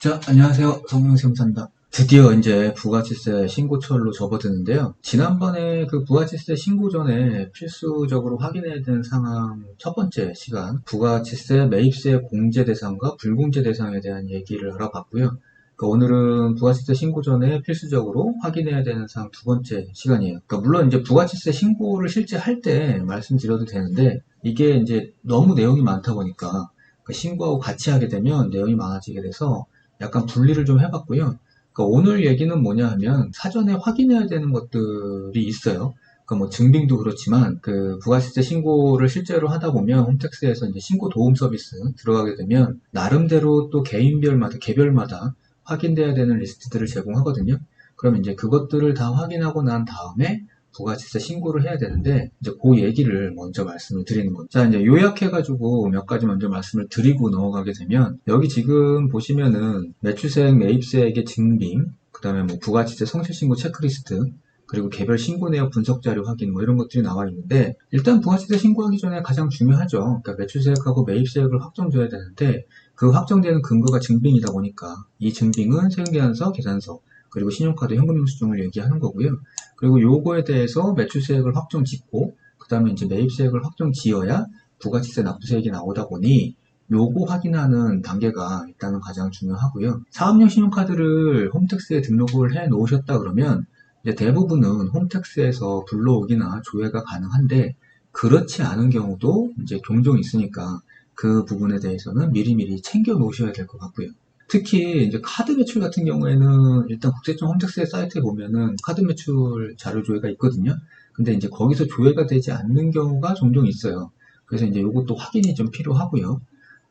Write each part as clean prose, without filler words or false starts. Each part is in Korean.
자, 안녕하세요. 성명세무사입니다. 드디어 이제 부가치세 신고철로 접어드는데요. 지난번에 그 부가치세 신고 전에 필수적으로 확인해야 되는 상황 첫 번째 시간, 부가치세 매입세 공제 대상과 불공제 대상에 대한 얘기를 알아봤고요. 그러니까 오늘은 부가치세 신고 전에 필수적으로 확인해야 되는 사항 두 번째 시간이에요. 그러니까 물론 이제 부가치세 신고를 실제 할 때 말씀드려도 되는데, 이게 이제 너무 내용이 많다 보니까 신고하고 같이 하게 되면 내용이 많아지게 돼서 약간 분리를 좀 해봤고요. 그러니까 오늘 얘기는 뭐냐 하면 사전에 확인해야 되는 것들이 있어요. 그러니까 뭐 증빙도 그렇지만 그 부가세세 신고를 실제로 하다 보면 홈택스에서 이제 신고 도움 서비스 들어가게 되면 나름대로 또 개인별마다 개별마다 확인돼야 되는 리스트들을 제공하거든요. 그럼 이제 그것들을 다 확인하고 난 다음에 부가세세 신고를 해야 되는데 이제 그 얘기를 먼저 말씀을 드리는 거죠. 자, 이제 요약해가지고 몇 가지 먼저 말씀을 드리고 넘어가게 되면 여기 지금 보시면은 매출세액, 매입세액의 증빙, 그 다음에 뭐 부가세세 성실신고 체크리스트, 그리고 개별 신고 내역 분석 자료 확인 뭐 이런 것들이 나와 있는데 일단 부가세세 신고하기 전에 가장 중요하죠. 그러니까 매출세액하고 매입세액을 확정줘야 되는데 그 확정되는 근거가 증빙이다 보니까 이 증빙은 세금계산서, 계산서, 그리고 신용카드 현금영수증을 얘기하는 거고요. 그리고 요거에 대해서 매출세액을 확정 짓고 그 다음에 이제 매입세액을 확정 지어야 부가치세 납부세액이 나오다 보니 요거 확인하는 단계가 일단은 가장 중요하고요. 사업용 신용카드를 홈택스에 등록을 해 놓으셨다 그러면 이제 대부분은 홈택스에서 불러오기나 조회가 가능한데 그렇지 않은 경우도 이제 종종 있으니까 그 부분에 대해서는 미리미리 챙겨 놓으셔야 될 것 같고요. 특히 이제 카드 매출 같은 경우에는 일단 국세청 홈택스의 사이트에 보면은 카드 매출 자료 조회가 있거든요. 근데 이제 거기서 조회가 되지 않는 경우가 종종 있어요. 그래서 이제 이것도 확인이 좀 필요하고요.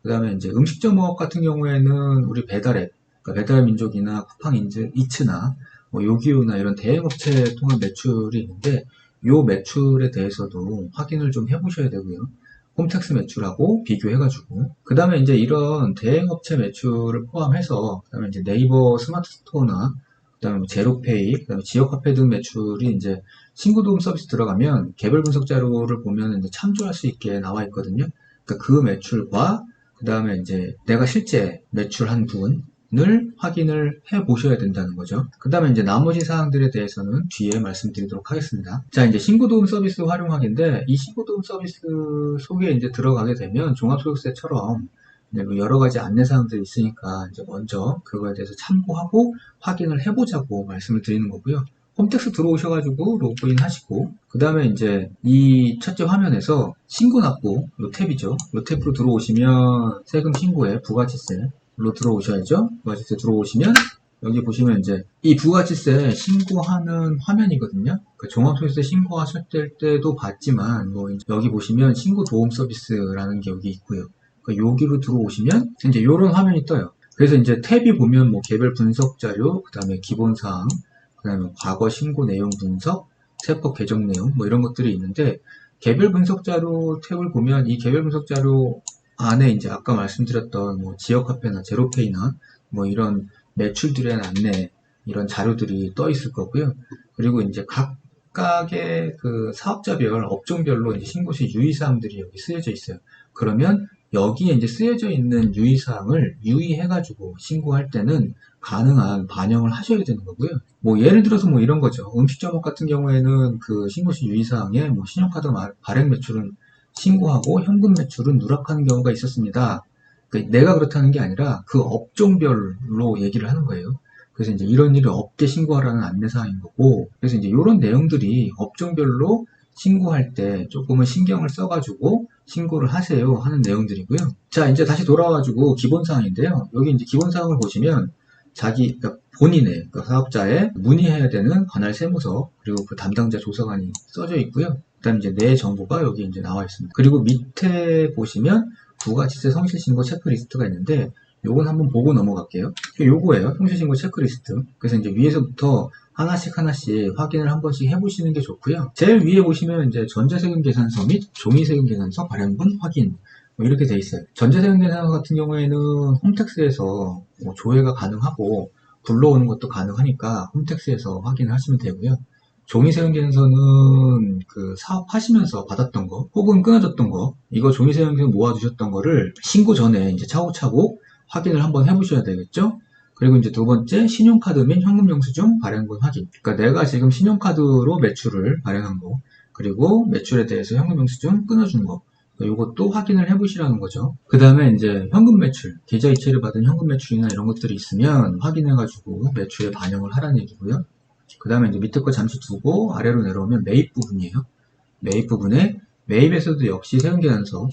그 다음에 이제 음식점업 같은 경우에는 우리 배달앱, 그러니까 배달민족이나 쿠팡이츠나 뭐 요기요나 이런 대행업체 통한 매출이 있는데 요 매출에 대해서도 확인을 좀 해보셔야 되고요. 홈택스 매출하고 비교해가지고 그 다음에 이제 이런 대행업체 매출을 포함해서 그 다음에 이제 네이버 스마트 스토어나 그 다음에 뭐 제로페이, 그 다음에 지역화폐 등 매출이 이제 신고도움 서비스 들어가면 개별 분석 자료를 보면 이제 참조할 수 있게 나와 있거든요. 그러니까 그 매출과 그 다음에 이제 내가 실제 매출한 분을 확인을 해 보셔야 된다는 거죠. 그 다음에 이제 나머지 사항들에 대해서는 뒤에 말씀드리도록 하겠습니다. 자, 이제 신고도움 서비스 활용하기인데 이 신고도움 서비스 속에 이제 들어가게 되면 종합소득세처럼 이제 뭐 여러 가지 안내 사항들이 있으니까 이제 먼저 그거에 대해서 참고하고 확인을 해보자고 말씀을 드리는 거고요. 홈택스 들어오셔가지고 로그인 하시고 그 다음에 이제 이 첫째 화면에서 신고 납부 요 탭이죠. 요 탭으로 들어오시면 세금 신고에 부가치세로 들어오셔야죠. 부가치세 들어오시면 여기 보시면 이제 이 부가치세 신고하는 화면이거든요. 그 종합소득세 신고하실 때도 봤지만 뭐 여기 보시면 신고 도움 서비스라는 게 여기 있고요. 그 여기로 들어오시면 이제 이런 화면이 떠요. 그래서 이제 탭이 보면 뭐 개별 분석 자료, 그 다음에 기본 사항, 그 다음에 과거 신고 내용 분석, 세법 개정 내용 뭐 이런 것들이 있는데 개별 분석 자료 탭을 보면 이 개별 분석 자료 안에 이제 아까 말씀드렸던 뭐 지역화폐나 제로페이나 뭐 이런 매출들의 안내 이런 자료들이 떠 있을 거고요. 그리고 이제 각각의 그 사업자별 업종별로 이제 신고시 유의사항들이 여기 쓰여져 있어요. 그러면 여기에 이제 쓰여져 있는 유의사항을 유의해가지고 신고할 때는 가능한 반영을 하셔야 되는 거고요. 뭐 예를 들어서 뭐 이런 거죠. 음식점업 같은 경우에는 그 신고시 유의사항에 뭐 신용카드 발행 매출은 신고하고 현금 매출은 누락하는 경우가 있었습니다. 그러니까 내가 그렇다는 게 아니라 그 업종별로 얘기를 하는 거예요. 그래서 이제 이런 일을 업계 신고하라는 안내사항인 거고, 그래서 이제 이런 내용들이 업종별로 신고할 때 조금은 신경을 써가지고 신고를 하세요 하는 내용들이고요. 자, 이제 다시 돌아와가지고 기본사항인데요. 여기 이제 기본사항을 보시면 그러니까 본인의, 그러니까 사업자의 문의해야 되는 관할 세무서, 그리고 그 담당자 조서관이 써져 있고요. 그 다음에 이제 내 정보가 여기 이제 나와 있습니다. 그리고 밑에 보시면 부가치세 성실신고 체크리스트가 있는데, 요건 한번 보고 넘어갈게요. 요거예요. 성실신고 체크리스트. 그래서 이제 위에서부터 하나씩 확인을 한 번씩 해보시는 게 좋고요. 제일 위에 보시면 이제 전자세금 계산서 및 종이세금 계산서 발행분 확인 뭐 이렇게 돼 있어요. 전자세금 계산서 같은 경우에는 홈택스에서 뭐 조회가 가능하고 불러오는 것도 가능하니까 홈택스에서 확인을 하시면 되고요. 종이세금 계산서는 그 사업하시면서 받았던 거 혹은 끊어졌던 거 이거 종이세금 계산 모아두셨던 거를 신고 전에 이제 차곡차곡 확인을 한번 해보셔야 되겠죠. 그리고 이제 두 번째, 신용카드 및 현금 영수증 발행본 확인. 그러니까 내가 지금 신용카드로 매출을 발행한 거, 그리고 매출에 대해서 현금 영수증 끊어준 거, 이것도 확인을 해보시라는 거죠. 그 다음에 이제 현금 매출, 계좌이체를 받은 현금 매출이나 이런 것들이 있으면 확인해가지고 매출에 반영을 하라는 얘기고요. 그 다음에 이제 밑에 거 잠시 두고 아래로 내려오면 매입 부분이에요. 매입 부분에 매입에서도 역시 세금계산서,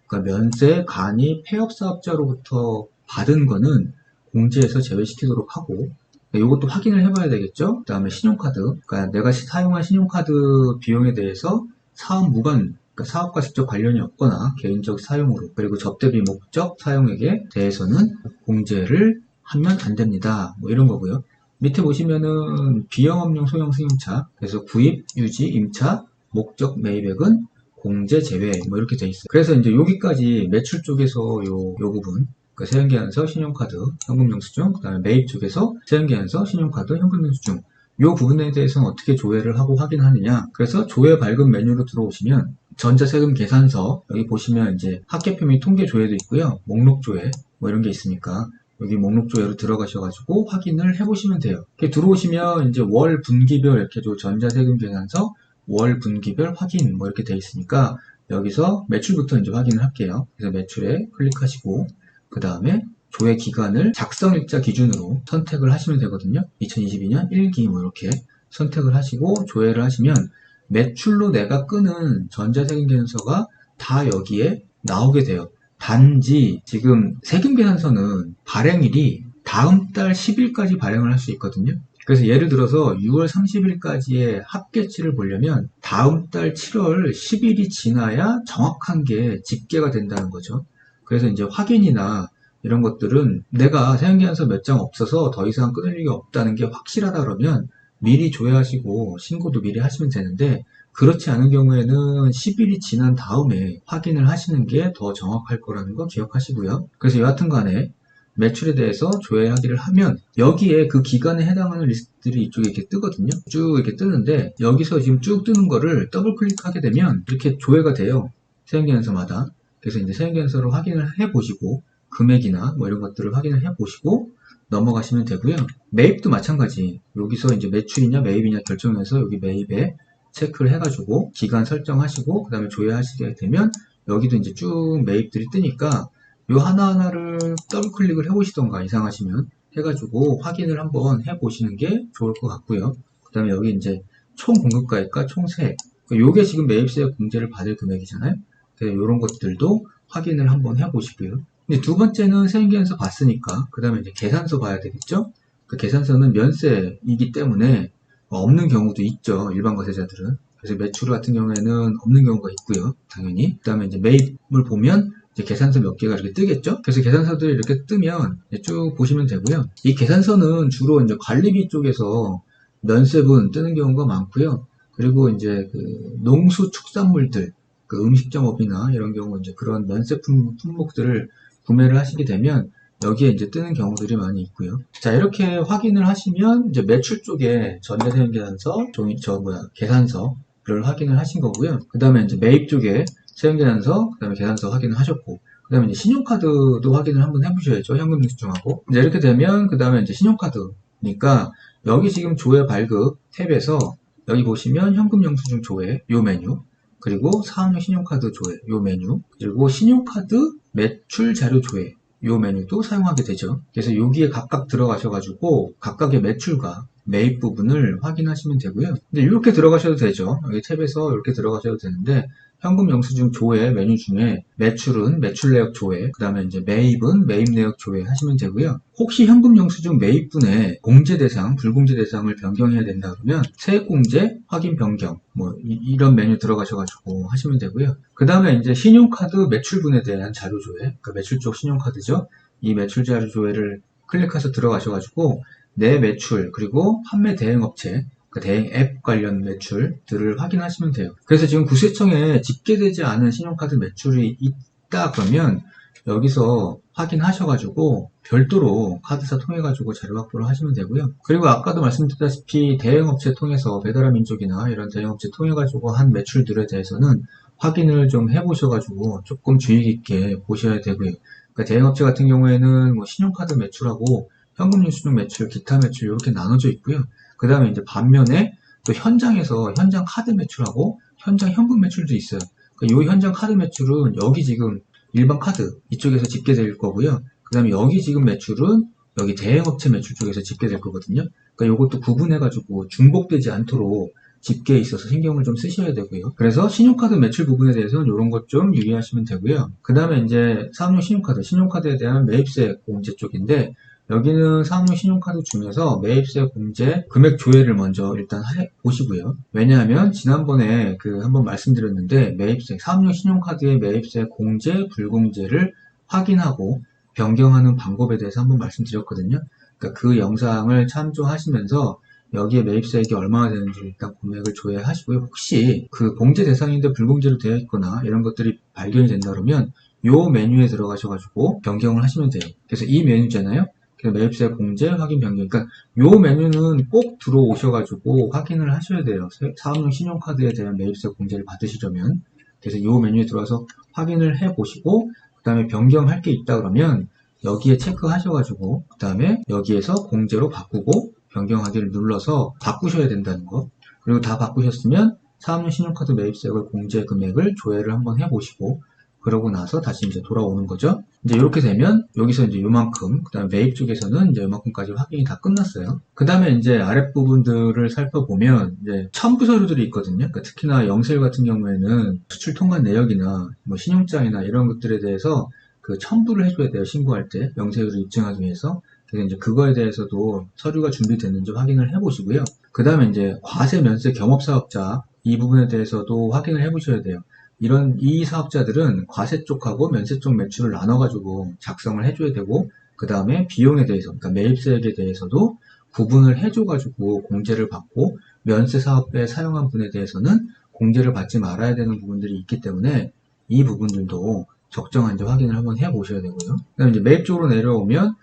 그러니까 면세, 간이, 폐업사업자로부터 받은 거는 공제에서 제외시키도록 하고, 이것도 확인을 해봐야 되겠죠. 그 다음에 신용카드, 그러니까 내가 사용한 신용카드 비용에 대해서 사업 무관, 그러니까 사업과 직접 관련이 없거나 개인적 사용으로, 그리고 접대비 목적 사용액에 대해서는 공제를 하면 안 됩니다. 뭐 이런 거고요. 밑에 보시면은 비영업용 소형 승용차, 그래서 구입, 유지, 임차, 목적 매입액은 공제 제외 뭐 이렇게 돼 있어요. 그래서 이제 여기까지 매출 쪽에서 요 부분, 그러니까 세금계산서, 신용카드, 현금영수증, 그 다음에 매입 쪽에서 세금계산서, 신용카드, 현금영수증 요 부분에 대해서는 어떻게 조회를 하고 확인하느냐. 그래서 조회 발급 메뉴로 들어오시면 전자세금 계산서 여기 보시면 이제 합계표 및 통계 조회도 있고요. 목록 조회 뭐 이런 게 있으니까 여기 목록 조회로 들어가셔가지고 확인을 해보시면 돼요. 이렇게 들어오시면 이제 월 분기별 이렇게 전자세금 계산서 월 분기별 확인 뭐 이렇게 돼 있으니까 여기서 매출부터 이제 확인을 할게요. 그래서 매출에 클릭하시고 그 다음에 조회 기간을 작성일자 기준으로 선택을 하시면 되거든요. 2022년 1기 뭐 이렇게 선택을 하시고 조회를 하시면 매출로 내가 끄는 전자세금계산서가 다 여기에 나오게 돼요. 단지 지금 세금계산서는 발행일이 다음 달 10일까지 발행을 할 수 있거든요. 그래서 예를 들어서 6월 30일까지의 합계치를 보려면 다음 달 7월 10일이 지나야 정확한 게 집계가 된다는 거죠. 그래서 이제 확인이나 이런 것들은 내가 세금계산서 몇 장 없어서 더 이상 끊을 일이 없다는 게 확실하다 그러면 미리 조회하시고 신고도 미리 하시면 되는데 그렇지 않은 경우에는 10일이 지난 다음에 확인을 하시는 게 더 정확할 거라는 거 기억하시고요. 그래서 여하튼 간에 매출에 대해서 조회하기를 하면 여기에 그 기간에 해당하는 리스트들이 이쪽에 이렇게 뜨거든요. 쭉 이렇게 뜨는데 여기서 지금 쭉 뜨는 거를 더블 클릭하게 되면 이렇게 조회가 돼요. 세금계산서마다. 그래서 이제 세금계산서를 확인을 해보시고 금액이나 뭐 이런 것들을 확인을 해보시고 넘어가시면 되고요. 매입도 마찬가지. 여기서 이제 매출이냐 매입이냐 결정해서 여기 매입에 체크를 해가지고 기간 설정하시고 그 다음에 조회하시게 되면 여기도 이제 쭉 매입들이 뜨니까 요 하나하나를 더블 클릭을 해보시던가 이상하시면 해가지고 확인을 한번 해보시는 게 좋을 것 같고요. 그 다음에 여기 이제 총 공급가액과 총 세액. 요게 지금 매입세 공제를 받을 금액이잖아요. 그래서 이런 것들도 확인을 한번 해보시고요. 근데 두 번째는 세금계산서 봤으니까 그 다음에 이제 계산서 봐야 되겠죠. 그 계산서는 면세이기 때문에 없는 경우도 있죠. 일반 거래자들은. 그래서 매출 같은 경우에는 없는 경우가 있고요. 당연히. 그 다음에 이제 매입을 보면 이제 계산서 몇 개가 이렇게 뜨겠죠. 그래서 계산서들이 이렇게 뜨면 쭉 보시면 되고요. 이 계산서는 주로 이제 관리비 쪽에서 면세분 뜨는 경우가 많고요. 그리고 이제 그 농수축산물들, 그 음식점업이나 이런 경우 이제 그런 면세 품목들을 구매를 하시게 되면 여기에 이제 뜨는 경우들이 많이 있고요. 자, 이렇게 확인을 하시면 이제 매출 쪽에 전자세금계산서, 계산서를 확인을 하신 거고요. 그 다음에 이제 매입 쪽에 세금계산서, 그 다음에 계산서 확인을 하셨고, 그 다음에 이제 신용카드도 확인을 한번 해보셔야죠. 현금영수증하고. 이제 이렇게 되면 그 다음에 이제 신용카드니까 여기 지금 조회 발급 탭에서 여기 보시면 현금영수증 조회 요 메뉴, 그리고 사업용 신용카드 조회 요 메뉴, 그리고 신용카드 매출 자료 조회 요 메뉴도 사용하게 되죠. 그래서 여기에 각각 들어가셔가지고 각각의 매출과 매입 부분을 확인하시면 되고요. 근데 이렇게 들어가셔도 되죠. 여기 탭에서 이렇게 들어가셔도 되는데 현금 영수증 조회 메뉴 중에 매출은 매출 내역 조회, 그 다음에 이제 매입은 매입 내역 조회 하시면 되고요. 혹시 현금 영수증 매입분의 공제 대상, 불공제 대상을 변경해야 된다 그러면 세액공제 확인 변경 뭐 이런 메뉴 들어가셔가지고 하시면 되고요. 그 다음에 이제 신용카드 매출분에 대한 자료 조회, 그러니까 매출 쪽 신용카드죠. 이 매출 자료 조회를 클릭해서 들어가셔가지고 내 매출 그리고 판매 대행업체 그 대행 앱 관련 매출들을 확인하시면 돼요. 그래서 지금 구세청에 집계되지 않은 신용카드 매출이 있다 그러면 여기서 확인하셔가지고 별도로 카드사 통해가지고 자료 확보를 하시면 되고요. 그리고 아까도 말씀드렸다시피 대행업체 통해서 배달의 민족이나 이런 대행업체 통해가지고 한 매출들에 대해서는 확인을 좀 해보셔가지고 조금 주의 깊게 보셔야 되고요. 그러니까 대행업체 같은 경우에는 뭐 신용카드 매출하고 현금 영수증 매출, 기타 매출 이렇게 나눠져 있고요. 그 다음에 이제 반면에 또 현장에서 현장 카드 매출하고 현장 현금 매출도 있어요. 이 현장 카드 매출은 여기 지금 일반 카드 이쪽에서 집계될 거고요. 그 다음에 여기 지금 매출은 여기 대행업체 매출 쪽에서 집계될 거거든요. 그러니까 이것도 구분해가지고 중복되지 않도록 집계에 있어서 신경을 좀 쓰셔야 되고요. 그래서 신용카드 매출 부분에 대해서는 이런 것 좀 유의하시면 되고요. 그 다음에 이제 사업용 신용카드, 신용카드에 대한 매입세 공제 쪽인데 여기는 사업용 신용카드 중에서 매입세 공제 금액 조회를 먼저 일단 보시고요. 왜냐하면 지난번에 한번 말씀드렸는데 매입세, 사업용 신용카드의 매입세 공제, 불공제를 확인하고 변경하는 방법에 대해서 한번 말씀드렸거든요. 그러니까 그 영상을 참조하시면서 여기에 매입세액이 얼마나 되는지 일단 금액을 조회하시고요. 혹시 그 공제 대상인데 불공제로 되어 있거나 이런 것들이 발견이 된다 그러면 요 메뉴에 들어가셔가지고 변경을 하시면 돼요. 그래서 이 메뉴잖아요. 그래서 매입세 공제 확인 변경. 그러니까 요 메뉴는 꼭 들어오셔가지고 확인을 하셔야 돼요. 사업용 신용카드에 대한 매입세 공제를 받으시려면. 그래서 요 메뉴에 들어와서 확인을 해보시고 그 다음에 변경할 게 있다 그러면 여기에 체크하셔가지고 그 다음에 여기에서 공제로 바꾸고 변경하기를 눌러서 바꾸셔야 된다는 거. 그리고 다 바꾸셨으면 사업용 신용카드 매입세액을 공제 금액을 조회를 한번 해보시고 그러고 나서 다시 이제 돌아오는 거죠. 이제 이렇게 되면 여기서 이제 요만큼, 그 다음에 매입 쪽에서는 이제 요만큼까지 확인이 다 끝났어요. 그 다음에 이제 아랫부분들을 살펴보면 이제 첨부 서류들이 있거든요. 그러니까 특히나 영세일 같은 경우에는 수출 통관 내역이나 뭐 신용장이나 이런 것들에 대해서 그 첨부를 해줘야 돼요. 신고할 때 영세율을 입증하기 위해서. 그래서 이제 그거에 대해서도 서류가 준비됐는지 확인을 해보시고요. 그 다음에 이제 과세 면세 경업사업자 이 부분에 대해서도 확인을 해보셔야 돼요. 이 사업자들은 과세 쪽하고 면세 쪽 매출을 나눠가지고 작성을 해줘야 되고, 그 다음에 비용에 대해서, 그러니까 매입세액에 대해서도 구분을 해줘가지고 공제를 받고, 면세 사업에 사용한 분에 대해서는 공제를 받지 말아야 되는 부분들이 있기 때문에 이 부분들도 적정한지 확인을 한번 해보셔야 되고요. 그 다음에 이제 매입 쪽으로 내려오면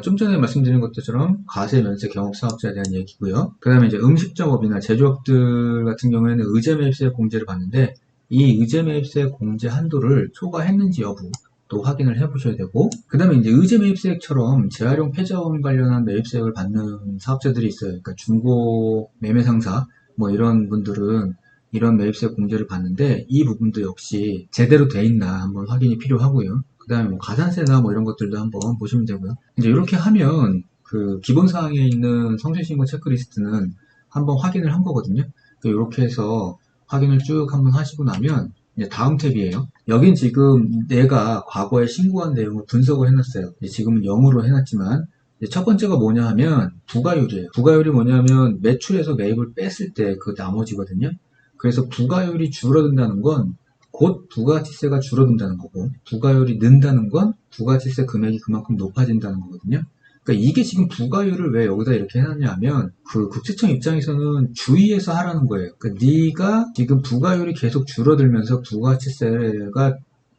좀 전에 말씀드린 것처럼 과세, 면세, 경업사업자에 대한 얘기고요. 그 다음에 이제 음식점업이나 제조업들 같은 경우에는 의제 매입세 공제를 받는데 이 의제 매입세 공제 한도를 초과했는지 여부 또 확인을 해보셔야 되고, 그 다음에 이제 의제 매입세액처럼 재활용 폐자원 관련한 매입세액을 받는 사업자들이 있어요. 그러니까 중고 매매 상사 뭐 이런 분들은 이런 매입세 공제를 받는데 이 부분도 역시 제대로 돼 있나 한번 확인이 필요하고요. 그 다음에 뭐 가산세나 뭐 이런 것들도 한번 보시면 되고요. 이제 이렇게 하면 그 기본 사항에 있는 성실신고 체크리스트는 한번 확인을 한 거거든요. 이렇게 해서 확인을 쭉 한번 하시고 나면 이제 다음 탭이에요. 여긴 지금 내가 과거에 신고한 내용을 분석을 해놨어요. 지금은 0으로 해놨지만 첫 번째가 뭐냐 하면 부가율이에요. 부가율이 뭐냐면 매출에서 매입을 뺐을 때 그 나머지거든요. 그래서 부가율이 줄어든다는 건 곧 부가가치세가 줄어든다는 거고, 부가율이 는다는 건 부가가치세 금액이 그만큼 높아진다는 거거든요. 그러니까 이게 지금 부가율을 왜 여기다 이렇게 해놨냐 하면 그 국세청 입장에서는 주의해서 하라는 거예요. 그러니까 네가 지금 부가율이 계속 줄어들면서 부가가치세가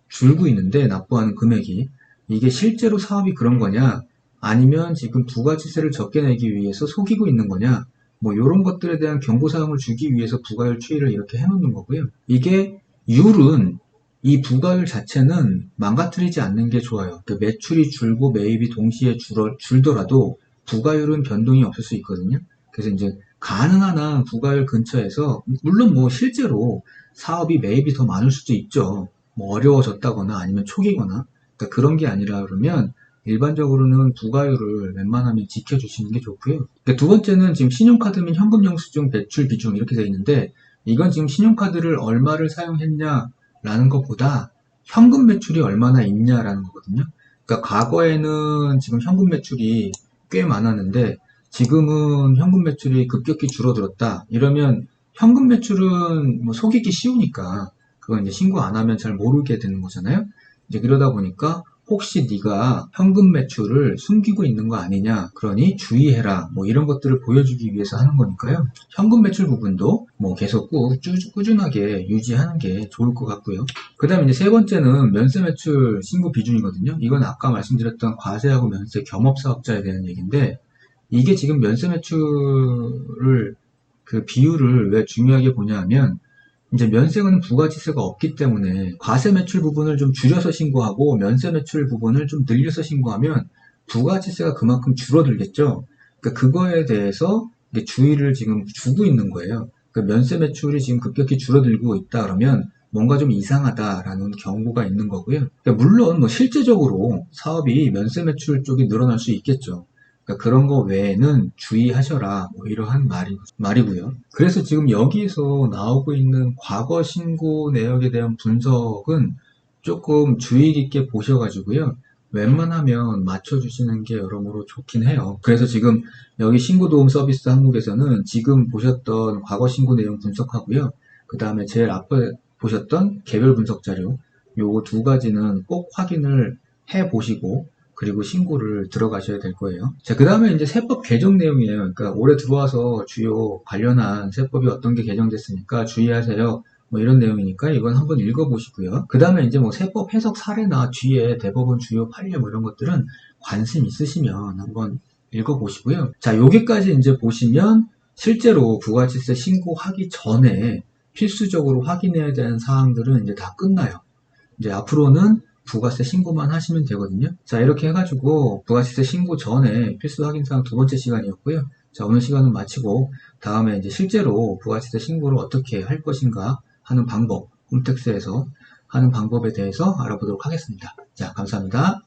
줄고 있는데 납부하는 금액이 이게 실제로 사업이 그런 거냐 아니면 지금 부가가치세를 적게 내기 위해서 속이고 있는 거냐 뭐 이런 것들에 대한 경고사항을 주기 위해서 부가율 추이를 이렇게 해놓는 거고요. 이게 율은 이 부가율 자체는 망가뜨리지 않는 게 좋아요. 그러니까 매출이 줄고 매입이 동시에 줄더라도 부가율은 변동이 없을 수 있거든요. 그래서 이제 가능한 한 부가율 근처에서 물론 뭐 실제로 사업이 매입이 더 많을 수도 있죠. 뭐 어려워졌다거나 아니면 초기거나 그러니까 그런 게 아니라 그러면 일반적으로는 부가율을 웬만하면 지켜주시는 게 좋고요. 그러니까 두 번째는 지금 신용카드 및 현금 영수증 배출 비중 이렇게 되어 있는데 이건 지금 신용카드를 얼마를 사용했냐라는 것보다 현금 매출이 얼마나 있냐라는 거거든요. 그러니까 과거에는 지금 현금 매출이 꽤 많았는데 지금은 현금 매출이 급격히 줄어들었다. 이러면 현금 매출은 뭐 속이기 쉬우니까 그건 이제 신고 안 하면 잘 모르게 되는 거잖아요. 이제 그러다 보니까 혹시 네가 현금 매출을 숨기고 있는 거 아니냐 그러니 주의해라 뭐 이런 것들을 보여주기 위해서 하는 거니까요. 현금 매출 부분도 뭐 계속 꾸준하게 유지하는 게 좋을 것 같고요. 그 다음에 이제 세 번째는 면세 매출 신고 비중이거든요. 이건 아까 말씀드렸던 과세하고 면세 겸업사업자에 대한 얘기인데 이게 지금 면세 매출을 그 비율을 왜 중요하게 보냐 하면 이제 면세는 부가지세가 없기 때문에 과세 매출 부분을 좀 줄여서 신고하고 면세 매출 부분을 좀 늘려서 신고하면 부가가치세가 그만큼 줄어들겠죠. 그러니까 그거에 대해서 이제 주의를 지금 주고 있는 거예요. 그러니까 면세 매출이 지금 급격히 줄어들고 있다 그러면 뭔가 좀 이상하다라는 경고가 있는 거고요. 그러니까 물론 뭐 실제적으로 사업이 면세 매출 쪽이 늘어날 수 있겠죠. 그러니까 그런 거 외에는 주의하셔라, 뭐 이러한 말이고요. 그래서 지금 여기서 나오고 있는 과거 신고 내역에 대한 분석은 조금 주의 깊게 보셔가지고요. 웬만하면 맞춰주시는 게 여러모로 좋긴 해요. 그래서 지금 여기 신고도움 서비스 항목에서는 지금 보셨던 과거 신고 내용 분석하고요. 그 다음에 제일 앞에 보셨던 개별 분석 자료, 요거 두 가지는 꼭 확인을 해 보시고 그리고 신고를 들어가셔야 될 거예요. 자, 그 다음에 이제 세법 개정 내용이에요. 그러니까 올해 들어와서 주요 관련한 세법이 어떤 게 개정됐으니까 주의하세요. 뭐 이런 내용이니까 이건 한번 읽어보시고요. 그 다음에 이제 뭐 세법 해석 사례나 뒤에 대법원 주요 판례 뭐 이런 것들은 관심 있으시면 한번 읽어보시고요. 자, 여기까지 이제 보시면 실제로 부가가치세 신고하기 전에 필수적으로 확인해야 되는 사항들은 이제 다 끝나요. 이제 앞으로는 부가세 신고만 하시면 되거든요. 자, 이렇게 해가지고 부가세 신고 전에 필수 확인사항 두 번째 시간이었고요. 자, 오늘 시간은 마치고 다음에 이제 실제로 부가세 신고를 어떻게 할 것인가 하는 방법, 홈택스에서 하는 방법에 대해서 알아보도록 하겠습니다. 자, 감사합니다.